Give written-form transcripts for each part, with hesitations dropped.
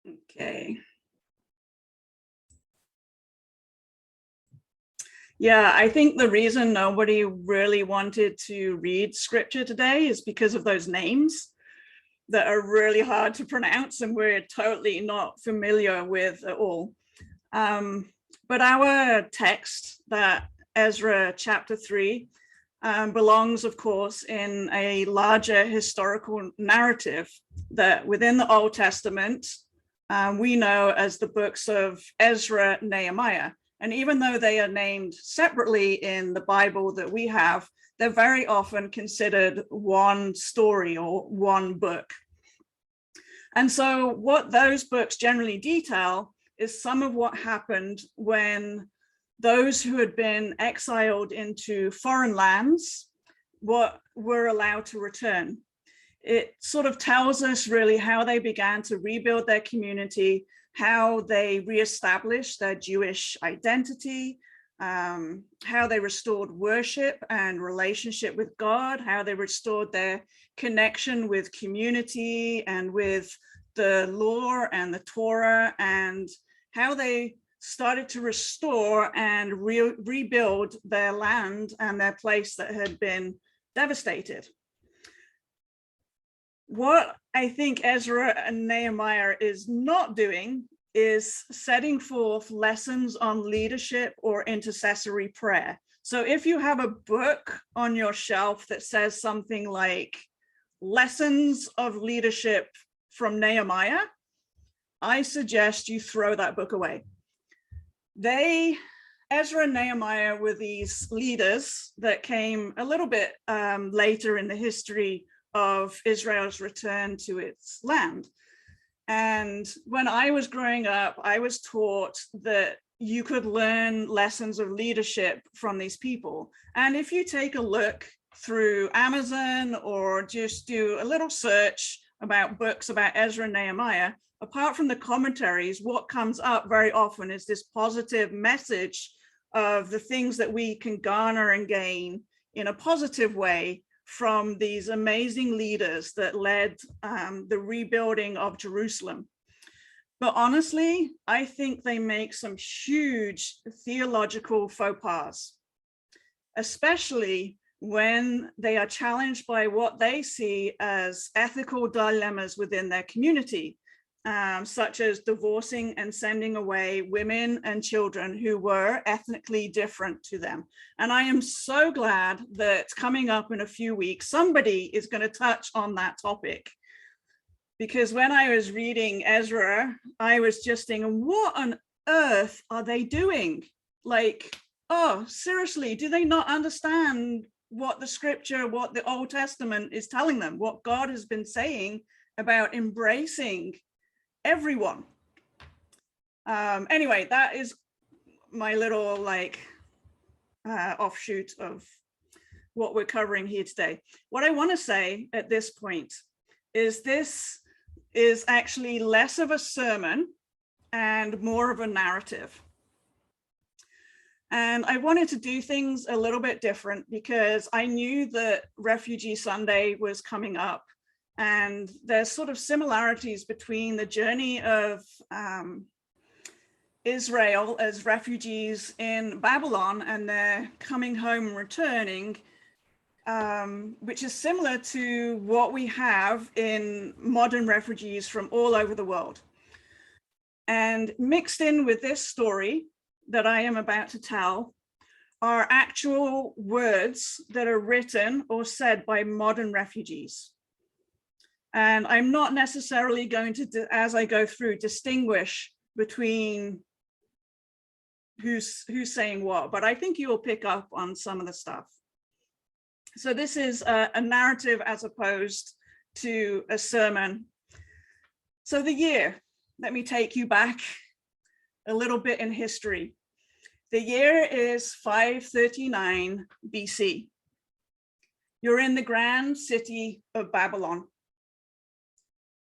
Okay. Yeah, I think the reason nobody really wanted to read scripture today is because of those names that are really hard to pronounce and we're totally not familiar with at all. But our text, that Ezra chapter 3, belongs, of course, in a larger historical narrative that within the Old Testament, we know as the books of Ezra, Nehemiah. And even though they are named separately in the Bible that we have, they're very often considered one story or one book. And so what those books generally detail is some of what happened when those who had been exiled into foreign lands were allowed to return. It sort of tells us really how they began to rebuild their community, how they reestablished their Jewish identity, how they restored worship and relationship with God, how they restored their connection with community and with the law and the Torah, and how they started to restore and rebuild their land and their place that had been devastated. What I think Ezra and Nehemiah is not doing is setting forth lessons on leadership or intercessory prayer. So if you have a book on your shelf that says something like Lessons of Leadership from Nehemiah, I suggest you throw that book away. Ezra and Nehemiah were these leaders that came a little bit later in the history of Israel's return to its land. And when I was growing up, I was taught that you could learn lessons of leadership from these people. And if you take a look through Amazon or just do a little search about books about Ezra and Nehemiah, apart from the commentaries, what comes up very often is this positive message of the things that we can garner and gain in a positive way from these amazing leaders that led the rebuilding of Jerusalem. But honestly, I think they make some huge theological faux pas, especially when they are challenged by what they see as ethical dilemmas within their community, such as divorcing and sending away women and children who were ethnically different to them. And I am so glad that coming up in a few weeks, somebody is going to touch on that topic. Because when I was reading Ezra, I was just thinking, what on earth are they doing? Like, oh, seriously, do they not understand what the scripture, what the Old Testament is telling them, what God has been saying about embracing everyone? Anyway, that is my little offshoot of what we're covering here today. What I want to say at this point is this is actually less of a sermon and more of a narrative. And I wanted to do things a little bit different because I knew that Refugee Sunday was coming up. And there's sort of similarities between the journey of Israel as refugees in Babylon and their coming home and returning, which is similar to what we have in modern refugees from all over the world. And mixed in with this story that I am about to tell are actual words that are written or said by modern refugees. And I'm not necessarily going to, as I go through, distinguish between who's saying what, but I think you will pick up on some of the stuff. So this is a narrative as opposed to a sermon. So the year, let me take you back a little bit in history. The year is 539 BC. You're in the grand city of Babylon.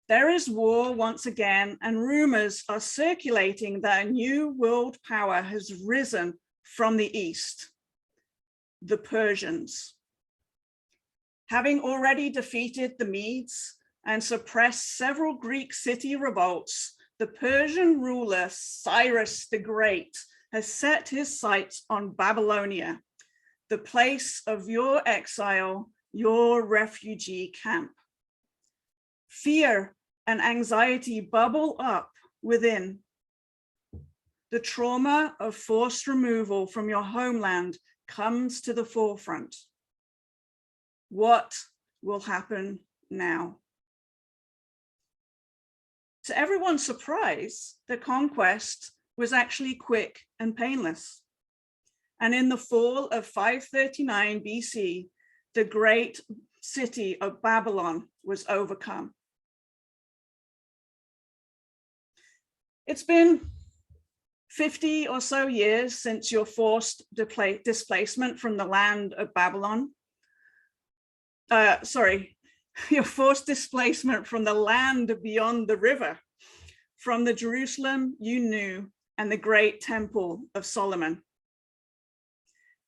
There is war once again, and rumors are circulating that a new world power has risen from the east, the Persians. Having already defeated the Medes and suppressed several Greek city revolts, the Persian ruler Cyrus the Great has set his sights on Babylonia, the place of your exile, your refugee camp. Fear and anxiety bubble up within. The trauma of forced removal from your homeland comes to the forefront. What will happen now? To everyone's surprise, the conquest was actually quick and painless. And in the fall of 539 BC, the great city of Babylon was overcome. It's been 50 or so years since your forced displacement from the land of Babylon. Your forced displacement from the land beyond the river, from the Jerusalem you knew and the great temple of Solomon.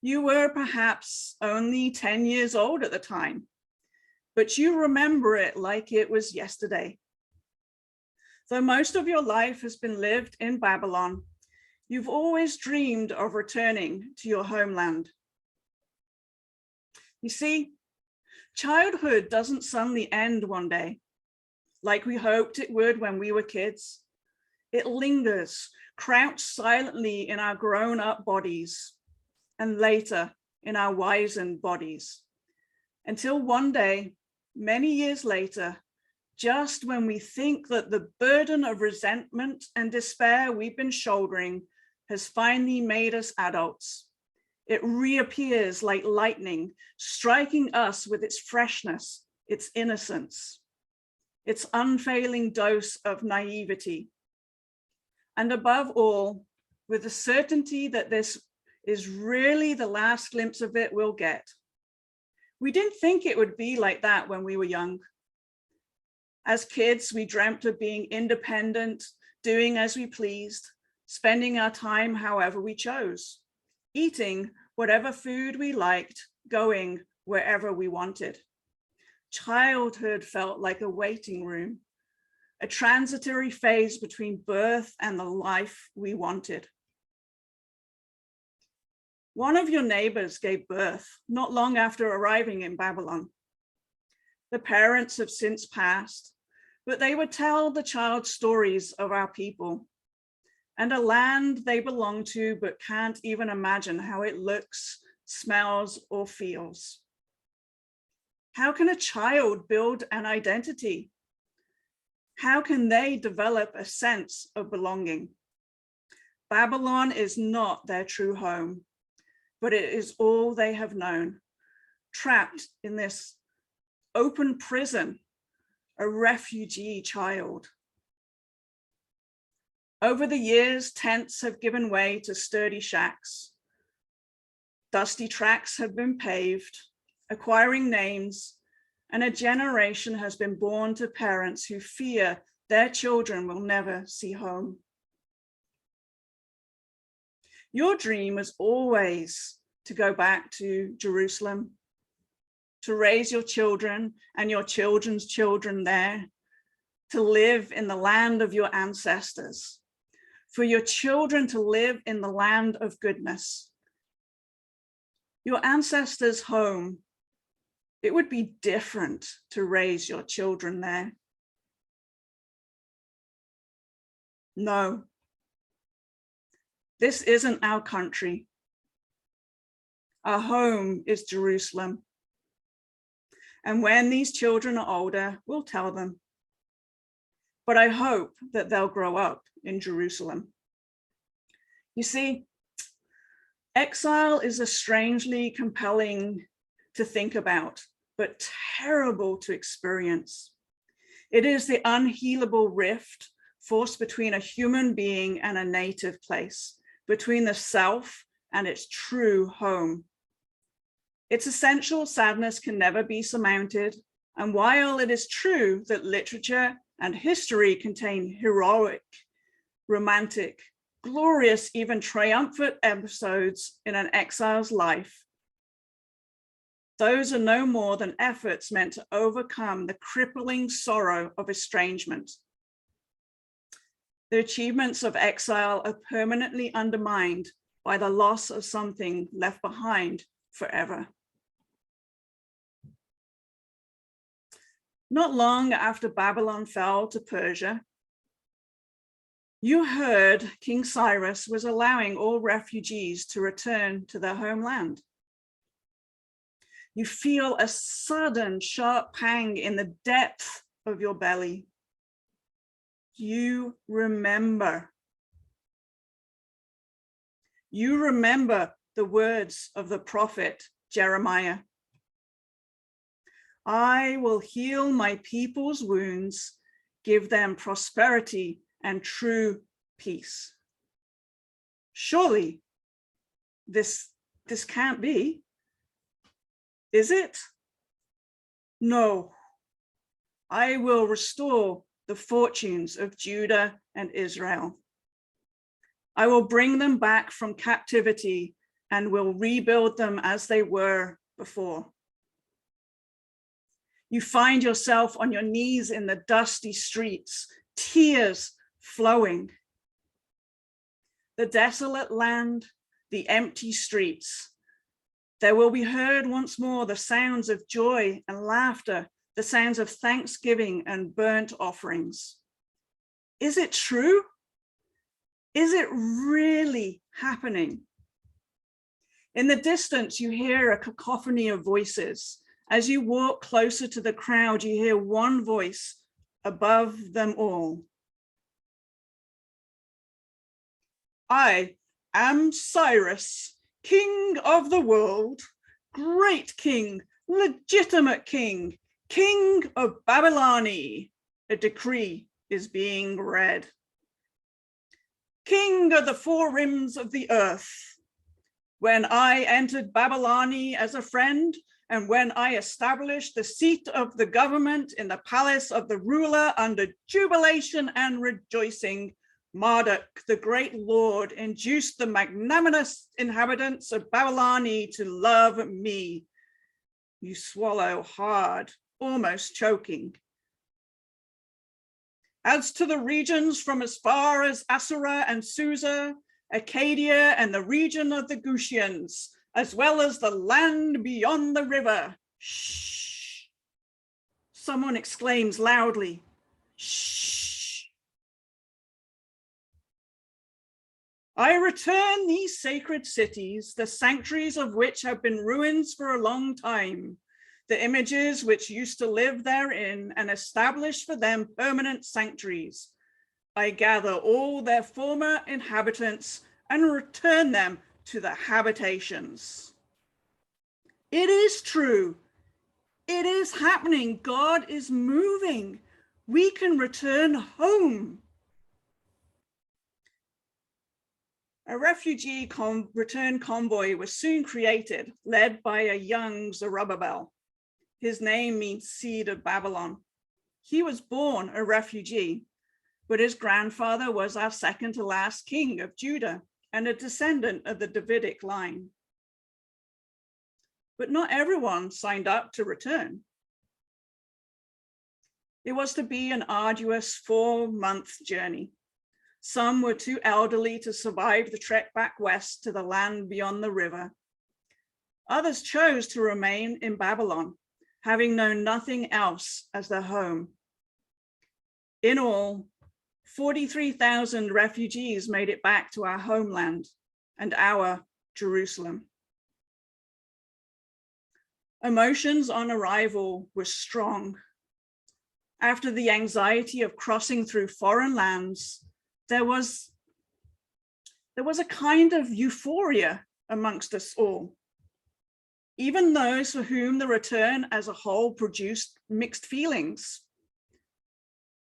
You were perhaps only 10 years old at the time, but you remember it like it was yesterday. Though most of your life has been lived in Babylon, you've always dreamed of returning to your homeland. You see, childhood doesn't suddenly end one day, like we hoped it would when we were kids. It lingers, crouched silently in our grown-up bodies, and later in our wizened bodies, until one day, many years later, just when we think that the burden of resentment and despair we've been shouldering has finally made us adults, it reappears like lightning, striking us with its freshness, its innocence, its unfailing dose of naivety. And above all, with the certainty that this is really the last glimpse of it we'll get. We didn't think it would be like that when we were young. As kids, we dreamt of being independent, doing as we pleased, spending our time however we chose, eating whatever food we liked, going wherever we wanted. Childhood felt like a waiting room, a transitory phase between birth and the life we wanted. One of your neighbors gave birth not long after arriving in Babylon. The parents have since passed, but they would tell the child stories of our people and a land they belong to, but can't even imagine how it looks, smells, or feels. How can a child build an identity? How can they develop a sense of belonging? Babylon is not their true home, but it is all they have known, trapped in this open prison, a refugee child. Over the years, tents have given way to sturdy shacks. Dusty tracks have been paved, acquiring names, and a generation has been born to parents who fear their children will never see home. Your dream was always to go back to Jerusalem, to raise your children and your children's children there, to live in the land of your ancestors, for your children to live in the land of goodness. Your ancestors' home, it would be different to raise your children there. No. This isn't our country. Our home is Jerusalem. And when these children are older, we'll tell them. But I hope that they'll grow up in Jerusalem. You see, exile is a strangely compelling to think about, but terrible to experience. It is the unhealable rift forced between a human being and a native place, between the self and its true home. Its essential sadness can never be surmounted. And while it is true that literature and history contain heroic, romantic, glorious, even triumphant episodes in an exile's life, those are no more than efforts meant to overcome the crippling sorrow of estrangement. The achievements of exile are permanently undermined by the loss of something left behind forever. Not long after Babylon fell to Persia, you heard King Cyrus was allowing all refugees to return to their homeland. You feel a sudden sharp pang in the depth of your belly. You remember. You remember the words of the prophet Jeremiah. I will heal my people's wounds, give them prosperity and true peace. Surely this can't be, is it? No, I will restore the fortunes of Judah and Israel. I will bring them back from captivity and will rebuild them as they were before. You find yourself on your knees in the dusty streets, tears flowing. The desolate land, the empty streets. There will be heard once more the sounds of joy and laughter, the sounds of thanksgiving and burnt offerings. Is it true? Is it really happening? In the distance, you hear a cacophony of voices. As you walk closer to the crowd, you hear one voice above them all. I am Cyrus, king of the world, great king, legitimate king, king of Babyloni. A decree is being read. King of the four rims of the earth. When I entered Babyloni as a friend, and when I established the seat of the government in the palace of the ruler under jubilation and rejoicing, Marduk, the great lord, induced the magnanimous inhabitants of Babyloni to love me. You swallow hard, almost choking. As to the regions from as far as Asura and Susa, Acadia and the region of the Gutians, as well as the land beyond the river. Shh. Someone exclaims loudly, shh. I return these sacred cities, the sanctuaries of which have been ruins for a long time, the images which used to live therein, and establish for them permanent sanctuaries. I gather all their former inhabitants and return them to the habitations. It is true. It is happening. God is moving. We can return home. A refugee return convoy was soon created, led by a young Zerubbabel. His name means seed of Babylon. He was born a refugee, but his grandfather was our second to last king of Judah and a descendant of the Davidic line. But not everyone signed up to return. It was to be an arduous 4-month journey. Some were too elderly to survive the trek back west to the land beyond the river. Others chose to remain in Babylon, having known nothing else as their home. In all, 43,000 refugees made it back to our homeland and our Jerusalem. Emotions on arrival were strong. After the anxiety of crossing through foreign lands, there was a kind of euphoria amongst us all. Even those for whom the return as a whole produced mixed feelings.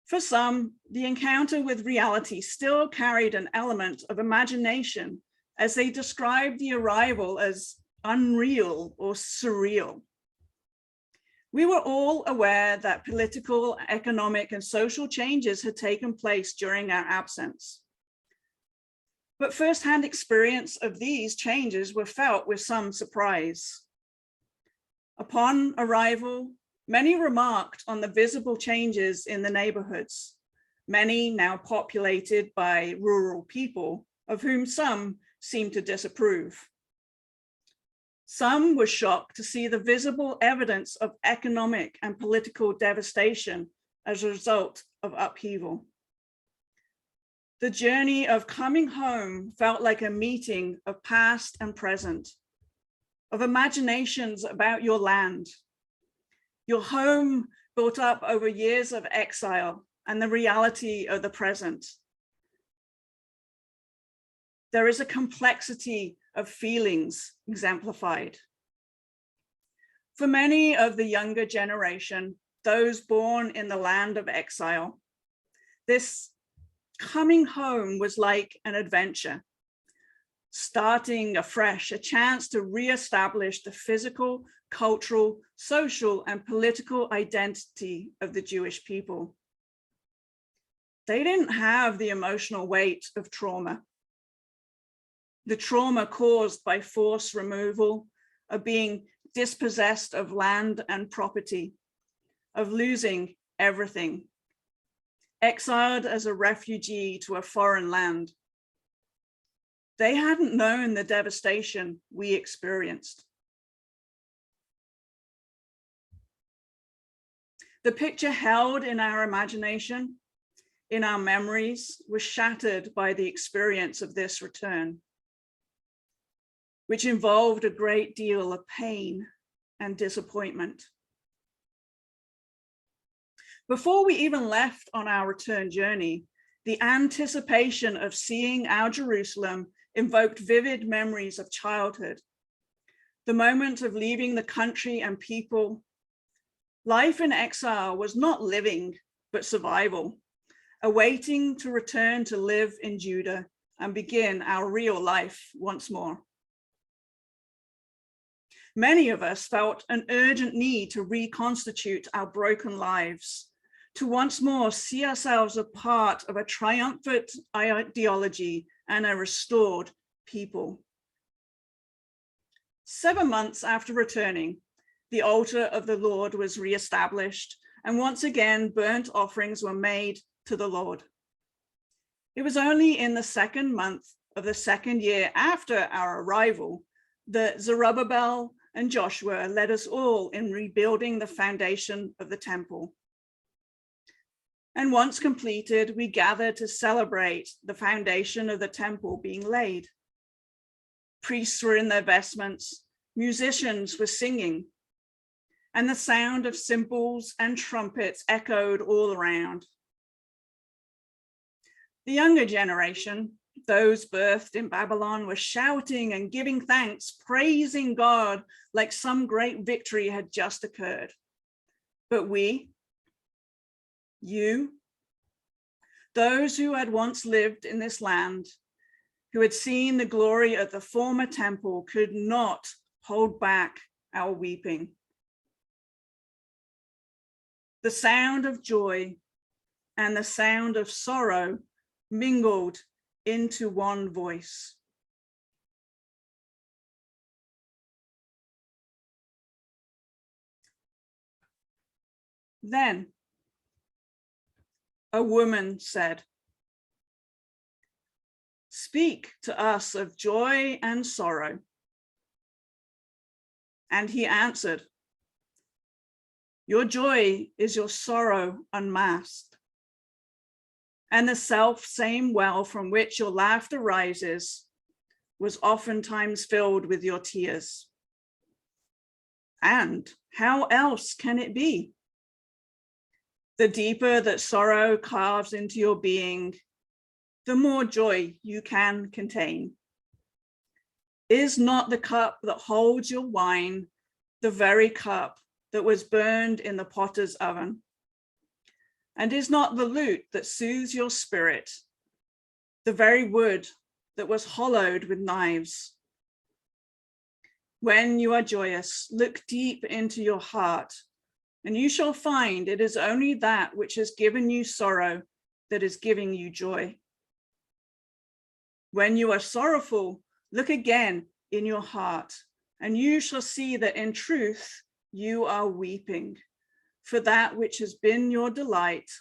For some, the encounter with reality still carried an element of imagination as they described the arrival as unreal or surreal. We were all aware that political, economic, and social changes had taken place during our absence. But firsthand experience of these changes were felt with some surprise. Upon arrival, many remarked on the visible changes in the neighborhoods, many now populated by rural people, of whom some seemed to disapprove. Some were shocked to see the visible evidence of economic and political devastation as a result of upheaval. The journey of coming home felt like a meeting of past and present, of imaginations about your land, your home built up over years of exile, and the reality of the present. There is a complexity of feelings exemplified. For many of the younger generation, those born in the land of exile, this coming home was like an adventure, starting afresh, a chance to reestablish the physical, cultural, social, and political identity of the Jewish people. They didn't have the emotional weight of trauma. The trauma caused by forced removal, of being dispossessed of land and property, of losing everything, exiled as a refugee to a foreign land. They hadn't known the devastation we experienced. The picture held in our imagination, in our memories, was shattered by the experience of this return, which involved a great deal of pain and disappointment. Before we even left on our return journey, the anticipation of seeing our Jerusalem invoked vivid memories of childhood. The moment of leaving the country and people. Life in exile was not living, but survival, awaiting to return to live in Judah and begin our real life once more. Many of us felt an urgent need to reconstitute our broken lives, to once more see ourselves as part of a triumphant ideology and a restored people. 7 months after returning, the altar of the Lord was reestablished, and once again burnt offerings were made to the Lord. It was only in the 2nd month of the 2nd year after our arrival that Zerubbabel and Joshua led us all in rebuilding the foundation of the temple. And once completed, we gathered to celebrate the foundation of the temple being laid. Priests were in their vestments, musicians were singing, and the sound of cymbals and trumpets echoed all around. The younger generation, those birthed in Babylon, were shouting and giving thanks, praising God like some great victory had just occurred. But we, you, those who had once lived in this land, who had seen the glory of the former temple, could not hold back our weeping. The sound of joy and the sound of sorrow mingled into one voice. Then a woman said, "Speak to us of joy and sorrow." And he answered, "Your joy is your sorrow unmasked, and the self same well from which your laughter rises was oftentimes filled with your tears. And how else can it be? The deeper that sorrow carves into your being, the more joy you can contain. Is not the cup that holds your wine the very cup that was burned in the potter's oven? And is not the lute that soothes your spirit the very wood that was hollowed with knives? When you are joyous, look deep into your heart, and you shall find it is only that which has given you sorrow that is giving you joy. When you are sorrowful, look again in your heart, and you shall see that in truth you are weeping for that which has been your delight,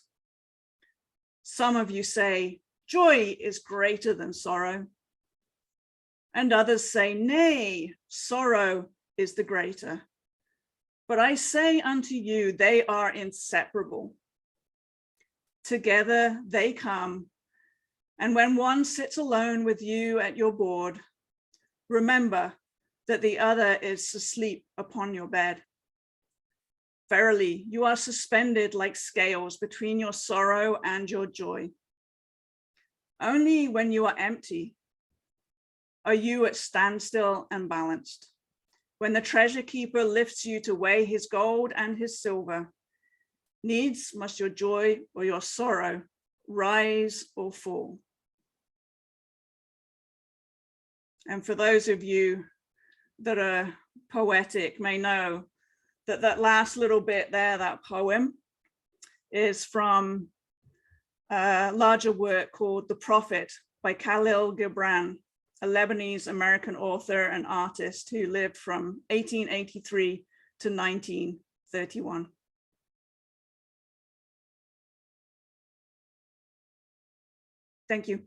Some of you say, joy is greater than sorrow. And others say, nay, sorrow is the greater. But I say unto you, they are inseparable. Together they come, and when one sits alone with you at your board, remember that the other is asleep upon your bed. Verily, you are suspended like scales between your sorrow and your joy. Only when you are empty are you at standstill and balanced. When the treasure keeper lifts you to weigh his gold and his silver, needs must your joy or your sorrow rise or fall. And for those of you that are poetic may know that that last little bit there, that poem, is from a larger work called The Prophet by Khalil Gibran, a Lebanese American author and artist who lived from 1883 to 1931. Thank you.